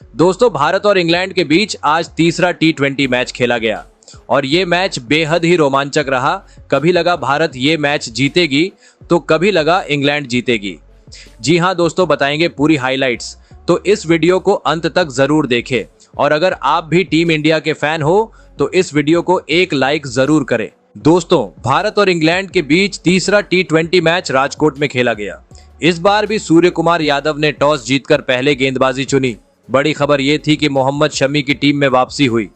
दोस्तों, भारत और इंग्लैंड के बीच आज तीसरा टी20 मैच खेला गया और ये मैच बेहद ही रोमांचक रहा। कभी लगा भारत ये मैच जीतेगी तो कभी लगा इंग्लैंड जीतेगी। जी हां दोस्तों, बताएंगे पूरी हाइलाइट्स, तो इस वीडियो को अंत तक जरूर देखें और अगर आप भी टीम इंडिया के फैन हो तो इस वीडियो को एक लाइक जरूर करें। दोस्तों, भारत और इंग्लैंड के बीच तीसरा टी20 मैच राजकोट में खेला गया। इस बार भी सूर्य कुमार यादव ने टॉस जीतकर पहले गेंदबाजी चुनी। बड़ी खबर यह थी कि मोहम्मद शमी की टीम में वापसी हुई।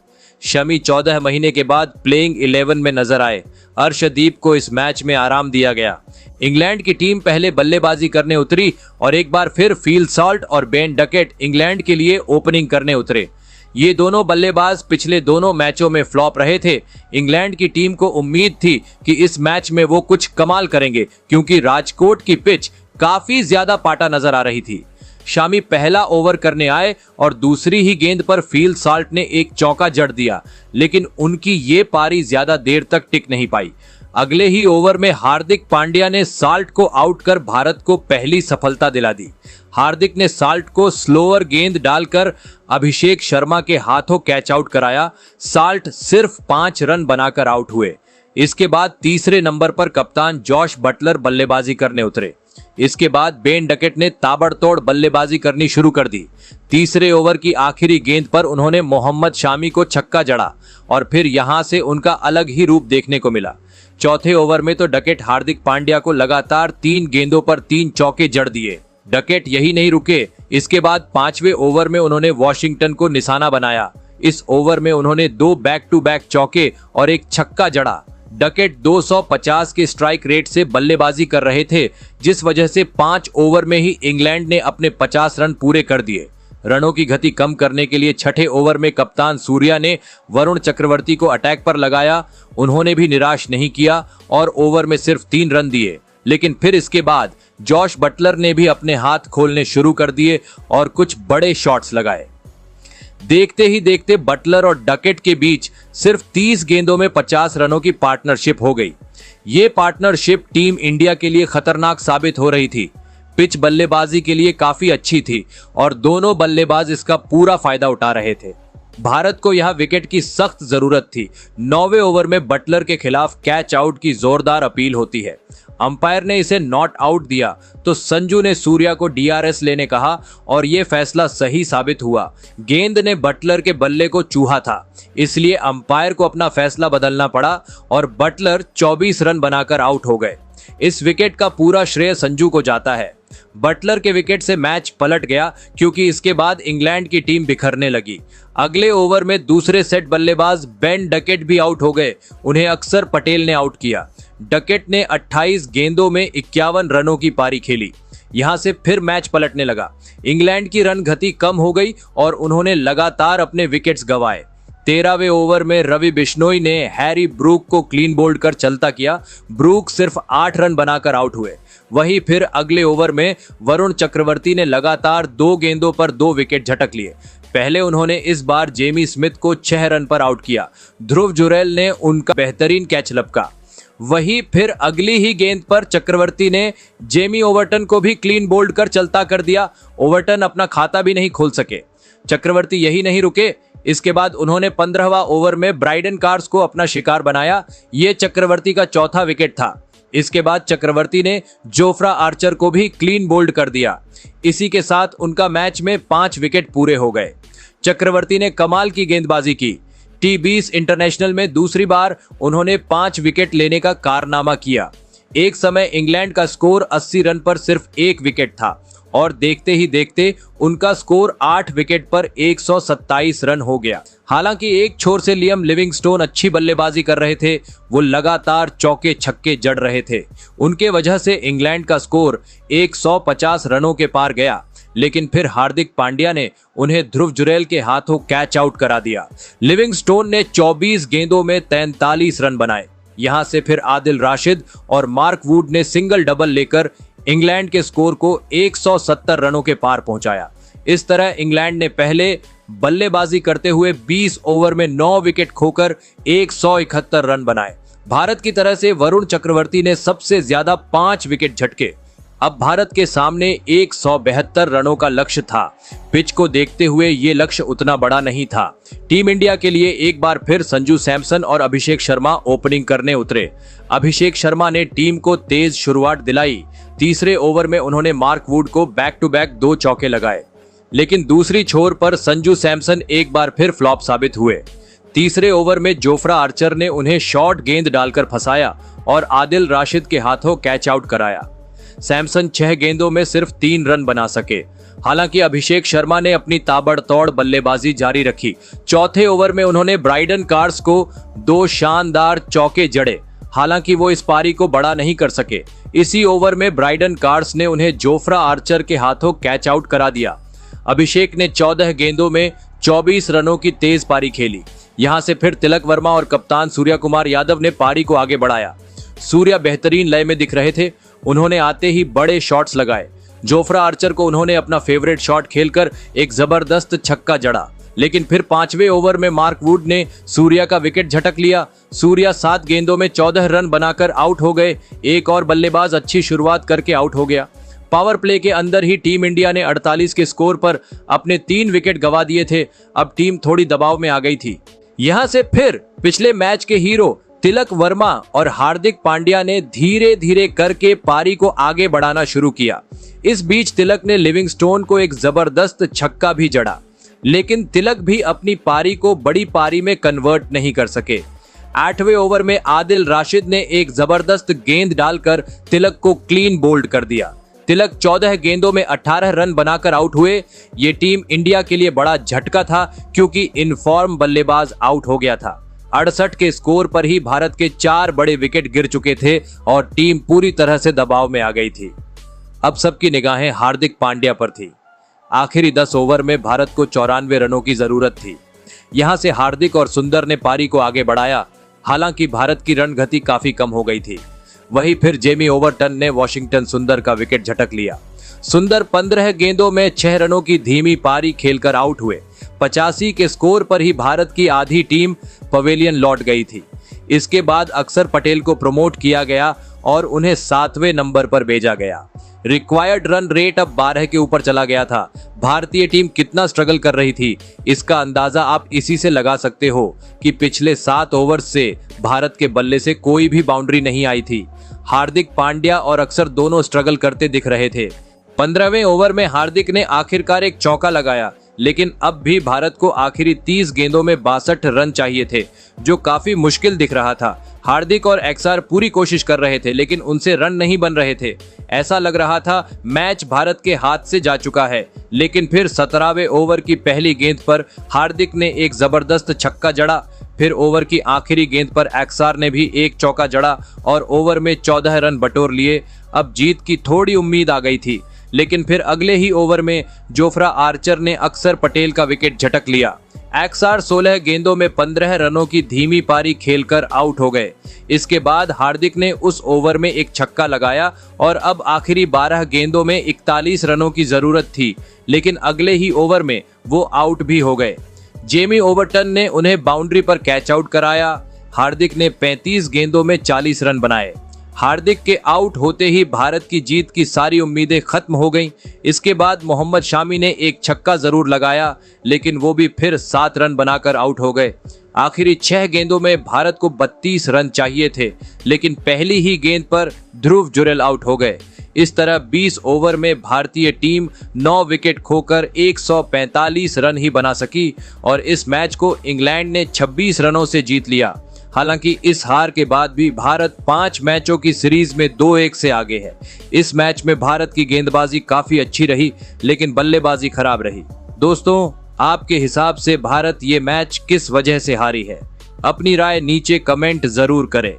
शमी 14 महीने के बाद प्लेइंग 11 में नजर आए। अर्शदीप को इस मैच में आराम दिया गया। इंग्लैंड की टीम पहले बल्लेबाजी करने उतरी और एक बार फिर फील सॉल्ट और बेन डकेट इंग्लैंड के लिए ओपनिंग करने उतरे। ये दोनों बल्लेबाज पिछले दोनों मैचों में फ्लॉप रहे थे। इंग्लैंड की टीम को उम्मीद थी कि इस मैच में वो कुछ कमाल करेंगे क्योंकि राजकोट की पिच काफी ज्यादा पाटा नजर आ रही थी। शामी पहला ओवर करने आए और दूसरी ही गेंद पर फील सॉल्ट ने एक चौका जड़ दिया, लेकिन उनकी ये पारी ज्यादा देर तक टिक नहीं पाई। अगले ही ओवर में हार्दिक पांड्या ने सॉल्ट को आउट कर भारत को पहली सफलता दिला दी। हार्दिक ने सॉल्ट को स्लोअर गेंद डालकर अभिषेक शर्मा के हाथों कैच आउट कराया। सॉल्ट सिर्फ 5 रन बनाकर आउट हुए। इसके बाद तीसरे नंबर पर कप्तान जॉश बटलर बल्लेबाजी करने उतरे। इसके बाद बेन डकेट ने ताबड़तोड़ बल्लेबाजी करनी शुरू कर दी। तीसरे ओवर की आखिरी गेंद पर उन्होंने मोहम्मद शामी को छक्का जड़ा और फिर यहां से उनका अलग ही रूप देखने को मिला। चौथे ओवर में तो डकेट हार्दिक पांड्या को लगातार 3 गेंदों पर 3 चौके जड़ दिए। डकेट यही नहीं रुके, इसके बाद 5वें ओवर में उन्होंने वॉशिंगटन को निशाना बनाया। इस ओवर में उन्होंने 2 बैक टू बैक चौके और एक छक्का जड़ा। डकेट 250 के स्ट्राइक रेट से बल्लेबाजी कर रहे थे, जिस वजह से 5 ओवर में ही इंग्लैंड ने अपने 50 रन पूरे कर दिए। रनों की गति कम करने के लिए छठे ओवर में कप्तान सूर्या ने वरुण चक्रवर्ती को अटैक पर लगाया। उन्होंने भी निराश नहीं किया और ओवर में सिर्फ 3 रन दिए, लेकिन फिर इसके बाद जॉश बटलर ने भी अपने हाथ खोलने शुरू कर दिए और कुछ बड़े शॉट्स लगाए। देखते ही देखते बटलर और डकेट के बीच सिर्फ 30 गेंदों में 50 रनों की पार्टनरशिप हो गई। ये पार्टनरशिप टीम इंडिया के लिए खतरनाक साबित हो रही थी। पिच बल्लेबाजी के लिए काफी अच्छी थी और दोनों बल्लेबाज इसका पूरा फायदा उठा रहे थे। भारत को यहां विकेट की सख्त जरूरत थी। 9वें ओवर में बटलर के खिलाफ कैच आउट की जोरदार अपील होती है। अंपायर ने इसे नॉट आउट दिया तो संजू ने सूर्या को डीआरएस लेने कहा और यह फैसला सही साबित हुआ। गेंद ने बटलर के बल्ले को चूहा था, इसलिए अंपायर को अपना फैसला बदलना पड़ा और बटलर 24 रन बनाकर आउट हो गए। इस विकेट का पूरा श्रेय संजू को जाता है। बटलर के विकेट से मैच पलट गया क्योंकि इसके बाद इंग्लैंड की टीम बिखरने लगी। अगले ओवर में दूसरे सेट बल्लेबाज बेन डकेट भी आउट हो गए। उन्हें अक्षर पटेल ने आउट किया। डकेट ने 28 गेंदों में 51 रनों की पारी खेली। यहां से फिर मैच पलटने लगा। इंग्लैंड की रन गति कम हो गई और उन्होंने लगातार अपने विकेट्स गंवाए। 13वें ओवर में रवि बिश्नोई ने हैरी ब्रूक को क्लीन बोल्ड कर चलता किया। ब्रूक सिर्फ 8 रन बनाकर आउट हुए। वहीं फिर अगले ओवर में वरुण चक्रवर्ती ने लगातार 2 गेंदों पर 2 विकेट झटक लिए। पहले उन्होंने इस बार जेमी स्मिथ को 6 रन पर आउट किया। ध्रुव जुरैल ने उनका बेहतरीन कैच लपका। वहीं फिर अगली ही गेंद पर चक्रवर्ती ने जेमी ओवर्टन को भी क्लीन बोल्ड कर चलता कर दिया। ओवर्टन अपना खाता भी नहीं खोल सके। चक्रवर्ती यही नहीं रुके, इसके बाद उन्होंने 15वां ओवर में ब्राइडन कार्स को अपना शिकार बनाया। ये चक्रवर्ती का चौथा विकेट था। इसके बाद चक्रवर्ती ने जोफ्रा आर्चर को भी क्लीन बोल्ड कर दिया। इसी के साथ उनका मैच में 5 विकेट पूरे हो गए। चक्रवर्ती ने कमाल की गेंदबाजी की। T20 इंटरनेशनल में दूसरी बार उन्होंने 5 विकेट लेने का कारनामा किया। एक समय इंग्लैंड का स्कोर 80 रन पर सिर्फ 1 विकेट था और देखते ही देखते उनका स्कोर 8 विकेट पर 127 रन हो गया। हालांकि एक छोर से लियम लिविंगस्टोन अच्छी बल्लेबाजी कर रहे थे, वो लगातार चौके छक्के जड़ रहे थे। उनके वजह से इंग्लैंड का स्कोर 150 रनों के पार गया, लेकिन फिर हार्दिक पांड्या ने उन्हें ध्रुव जुरैल के हाथों कैच आउट करा दिया। लिविंगस्टोन ने 24 गेंदों में 43 रन बनाए। यहां से फिर आदिल राशिद और मार्क वुड ने सिंगल डबल लेकर इंग्लैंड के स्कोर को 170 रनों के पार पहुंचाया। इस तरह इंग्लैंड ने पहले बल्लेबाजी करते हुए 20 ओवर में 9 विकेट खोकर 171 रन बनाए। भारत की तरह से वरुण चक्रवर्ती ने सबसे ज्यादा 5 विकेट झटके। अब भारत के सामने 172 रनों का लक्ष्य था। पिच को देखते हुए ये लक्ष्य उतना बड़ा नहीं था। टीम इंडिया के लिए एक बार फिर संजू सैमसन और अभिषेक शर्मा ओपनिंग करने उतरे। अभिषेक शर्मा ने टीम को तेज शुरुआत दिलाई। तीसरे ओवर में उन्होंने मार्क वुड को बैक टू बैक 2 चौके लगाए, लेकिन दूसरी छोर पर संजू सैमसन एक बार फिर फ्लॉप साबित हुए। तीसरे ओवर में जोफ्रा आर्चर ने उन्हें शॉर्ट गेंद डालकर फंसाया और आदिल राशिद के हाथों कैच आउट कराया। सैमसन 6 गेंदों में सिर्फ 3 रन बना सके। हालांकि अभिषेक शर्मा ने अपनी ताबड़तोड़ बल्लेबाजी जारी रखी। चौथे ओवर में उन्होंने ब्राइडन कार्स को 2 शानदार चौके जड़े। हालांकि वो इस पारी को बड़ा नहीं कर सके। इसी ओवर में ब्राइडन कार्स ने उन्हें जोफ्रा आर्चर के हाथों कैच आउट करा दिया। अभिषेक ने 14 गेंदों में 24 रनों की तेज पारी खेली। यहां से फिर तिलक वर्मा और कप्तान सूर्या कुमार यादव ने पारी को आगे बढ़ाया। सूर्या बेहतरीन लय में दिख रहे थे। उन्होंने आते ही बड़े शॉट्स लगाए। जोफ्रा आर्चर को उन्होंने अपना फेवरेट शॉट खेलकर एक जबरदस्त छक्का जड़ा, लेकिन फिर 5वें ओवर में मार्क वुड ने सूर्या का विकेट झटक लिया। सूर्या 7 गेंदों में 14 रन बनाकर आउट हो गए। एक और बल्लेबाज अच्छी शुरुआत करके आउट हो गया। पावर प्ले के अंदर ही टीम इंडिया ने 48 के स्कोर पर अपने 3 विकेट गंवा दिए थे। अब टीम थोड़ी दबाव में आ गई थी। यहां से फिर पिछले मैच के हीरो तिलक वर्मा और हार्दिक पांड्या ने धीरे धीरे करके पारी को आगे बढ़ाना शुरू किया। इस बीच तिलक ने लिविंगस्टोन को एक जबरदस्त छक्का भी जड़ा, लेकिन तिलक भी अपनी पारी को बड़ी पारी में कन्वर्ट नहीं कर सके। 8वें ओवर में आदिल राशिद ने एक जबरदस्त गेंद डालकर तिलक को क्लीन बोल्ड कर दिया। तिलक 14 गेंदों में 18 रन बनाकर आउट हुए। ये टीम इंडिया के लिए बड़ा झटका था, क्योंकि इनफॉर्म बल्लेबाज आउट हो गया था। 68 के स्कोर पर ही भारत के 4 बड़े विकेट गिर चुके थे और टीम पूरी तरह से दबाव में आ गई थी। अब सबकी निगाहें हार्दिक पांड्या पर थी। आखिरी 10 ओवर में भारत को 94 रनों की जरूरत थी। यहां से हार्दिक और सुंदर ने पारी को आगे बढ़ाया। हालांकि भारत की रन गति काफी कम हो गई थी। वहीं फिर जेमी ओवरटन ने वॉशिंगटन सुंदर का विकेट झटक लिया। सुंदर 15 गेंदों में 6 रनों की धीमी पारी खेलकर आउट हुए। 85 के स्कोर पर ही भारत की आधी टीम पवेलियन लौट गई थी। इसके बाद अक्षर पटेल को प्रमोट किया गया और उन्हें 7वें नंबर पर भेजा गया। रिक्वायर्ड रन रेट अब 12 के ऊपर चला गया था। भारतीय टीम कितना स्ट्रगल कर रही थी, इसका अंदाजा आप इसी से लगा सकते हो कि पिछले 7 ओवर से भारत के बल्ले से कोई भी बाउंड्री नहीं आई थी। हार्दिक पांड्या और अक्षर दोनों स्ट्रगल करते दिख रहे थे। 15वें ओवर में हार्दिक ने आखिरकार एक चौका लगाया, लेकिन अब भी भारत को आखिरी 30 गेंदों में 62 रन चाहिए थे, जो काफी मुश्किल दिख रहा था। हार्दिक और एक्सआर पूरी कोशिश कर रहे थे, लेकिन उनसे रन नहीं बन रहे थे। ऐसा लग रहा था मैच भारत के हाथ से जा चुका है। लेकिन फिर 17वें ओवर की पहली गेंद पर हार्दिक ने एक जबरदस्त छक्का जड़ा। फिर ओवर की आखिरी गेंद पर एक्सआर ने भी एक चौका जड़ा और ओवर में 14 रन बटोर लिए। अब जीत की थोड़ी उम्मीद आ गई थी, लेकिन फिर अगले ही ओवर में जोफ्रा आर्चर ने अक्षर पटेल का विकेट झटक लिया। एक्सआर 16 गेंदों में 15 रनों की धीमी पारी खेलकर आउट हो गए। इसके बाद हार्दिक ने उस ओवर में एक छक्का लगाया और अब आखिरी 12 गेंदों में 41 रनों की जरूरत थी, लेकिन अगले ही ओवर में वो आउट भी हो गए। जेमी ओवरटन ने उन्हें बाउंड्री पर कैच आउट कराया। हार्दिक ने 35 गेंदों में 40 रन बनाए। हार्दिक के आउट होते ही भारत की जीत की सारी उम्मीदें खत्म हो गईं। इसके बाद मोहम्मद शामी ने एक छक्का जरूर लगाया, लेकिन वो भी फिर 7 रन बनाकर आउट हो गए। आखिरी 6 गेंदों में भारत को 32 रन चाहिए थे, लेकिन पहली ही गेंद पर ध्रुव जुरेल आउट हो गए। इस तरह 20 ओवर में भारतीय टीम 9 विकेट खोकर 145 रन ही बना सकी और इस मैच को इंग्लैंड ने 26 रनों से जीत लिया। हालांकि इस हार के बाद भी भारत 5 मैचों की सीरीज में 2-1 से आगे है। इस मैच में भारत की गेंदबाजी काफी अच्छी रही, लेकिन बल्लेबाजी खराब रही। दोस्तों, आपके हिसाब से भारत ये मैच किस वजह से हारी है? अपनी राय नीचे कमेंट जरूर करें।